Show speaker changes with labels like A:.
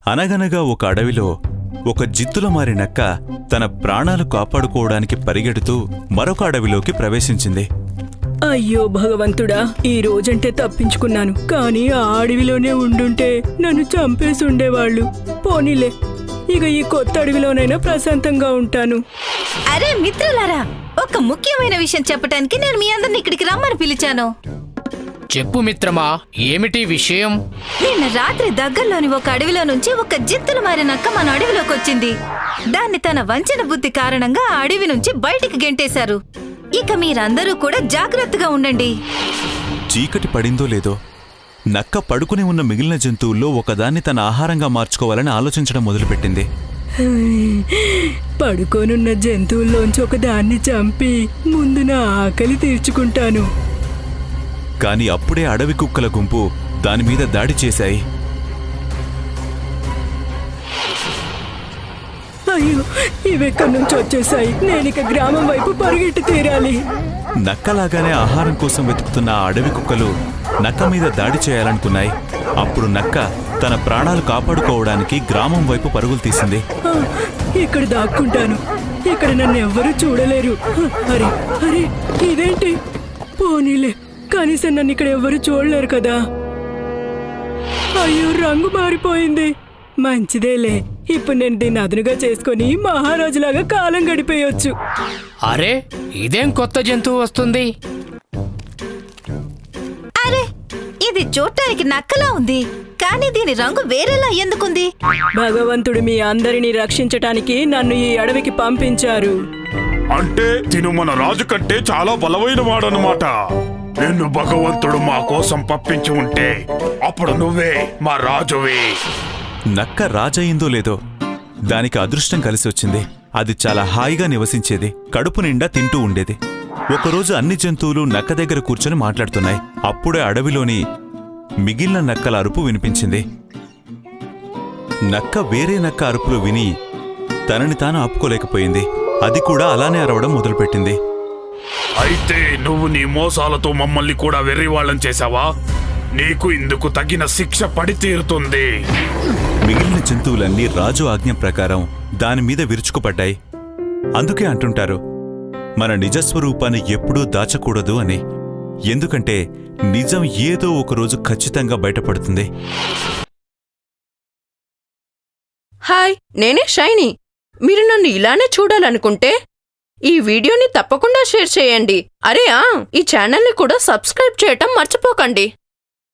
A: అనగనగా ఒక అడవిలో ఒక జిత్తుల మారి నక్క తన ప్రాణాలు కాపాడుకోవడానికి పరిగెడుతూ మరొక అడవిలోకి ప్రవేశించింది.
B: అయ్యో భగవంతుడా, ఈ రోజంటే తప్పించుకున్నాను, కానీ ఆ అడవిలోనే ఉండుంటే నన్ను చంపేసి ఉండేవాళ్లు. పోనీలే, ఇక ఈ కొత్త అడవిలోనైనా ప్రశాంతంగా ఉంటాను.
C: అరే మిత్రులారా, ఒక ముఖ్యమైన విషయం చెప్పడానికి నేను మీ అందరిని ఇక్కడికి రమ్మని పిలిచాను.
D: చెప్పు మిత్రమా, ఏమిటి విషయం?
C: నిన్న రాత్రి దగ్గరలోని ఒక అడవిలో నుంచి ఒక జిత్తులు మారి నక్క మన అడవిలోకి వచ్చింది. దాన్ని తన వంచన బుద్ధి కారణంగా ఆ అడవి నుంచి బయటికి గెంటేశారు. ఇక మీరందరూ కూడా జాగ్రత్తగా ఉండండి.
A: చీకటి పడిందో లేదో నక్క పడుకుని ఉన్న మిగిలిన జంతువుల్లో ఒకదాన్ని తన ఆహారంగా మార్చుకోవాలని ఆలోచించడం మొదలుపెట్టింది.
B: పడుకోనున్న జంతువుల్లోంచి ఒకదాన్ని చంపి ముందు నా ఆకలి తీర్చుకుంటాను.
A: కాని అప్పుడే అడవి కుక్కల గుంపు దానిమీద దాడి చేశాయి.
B: అయ్యో, ఇవెక్కడి నుంచి వచ్చేసాయి? నేనిక గ్రామం వైపు పరిగెట్టి తీరాలి.
A: నక్కలాగానే ఆహారం కోసం వెతుకుతున్న ఆ అడవి కుక్కలు నక్క మీద దాడి చేయాలనుకున్నాయి. అప్పుడు నక్క తన ప్రాణాలు కాపాడుకోవడానికి గ్రామం వైపు పరుగులు తీసింది.
B: ఇక్కడ దాక్కుంటాను, ఇక్కడ నన్ను ఎవ్వరూ చూడలేరు. అరే అరే, ఇదేంటి? పోనీలే, కనీసం నన్ను ఇక్కడ ఎవ్వరూ చూడలేరు కదా. అయ్యో, రంగు మారిపోయింది. మంచిదేలే, ఇప్పుడు నేను దీన్ని అదునుగా చేసుకుని మహారాజులాగా కాలం గడిపేయొచ్చు.
D: అరే, ఇదేం కొత్త జంతువు వస్తుంది?
C: అరే, ఇది చూడటానికి నక్కలా ఉంది, కానీ దీని రంగు వేరేలా ఎందుకుంది?
B: భగవంతుడు మీ అందరినీ రక్షించటానికి నన్ను ఈ అడవికి పంపించారు.
E: అంటే తిను మన రాజు కంటే చాలా బలమైన వాడనమాట. నిన్ను భగవంతుడు మా కోసం పంపించి ఉంటే అప్పుడు నువ్వే మా రాజువి.
A: నక్క రాజయిందో లేదో దానికి అదృష్టం కలిసి వచ్చింది. అది చాలా హాయిగా నివసించేది, కడుపు నిండా తింటూ ఉండేది. ఒకరోజు అన్ని జంతువులు నక్క దగ్గర కూర్చొని మాట్లాడుతున్నాయి. అప్పుడే అడవిలోని మిగిలిన నక్కల అరుపు వినిపించింది. నక్క వేరే నక్క అరుపులు విని తనని తాను ఆపుకోలేకపోయింది. అది కూడా అలానే అరవడం మొదలుపెట్టింది.
E: అయితే నువ్వు నీ మోసాలతో మమ్మల్ని కూడా వెర్రివాళ్ళం చేశావా? నీకు ఇందుకు తగిన శిక్ష పడి తీరుతుంది.
A: మిగిలిన జంతువులన్నీ రాజు ఆజ్ఞ ప్రకారం దానిమీద విరుచుకుపడ్డాయి. అందుకే అంటుంటారు, మన నిజస్వరూపాన్ని ఎప్పుడూ దాచకూడదు అని. ఎందుకంటే నిజం ఏదో ఒకరోజు ఖచ్చితంగా బయటపడుతుంది.
F: హాయ్, నేనే షైనీ. మీరు నన్ను ఇలానే చూడాలనుకుంటే ఈ వీడియోని తప్పకుండా షేర్ చేయండి. అరే ఈ ఛానల్ని కూడా సబ్స్క్రైబ్ చేయటం మర్చిపోకండి.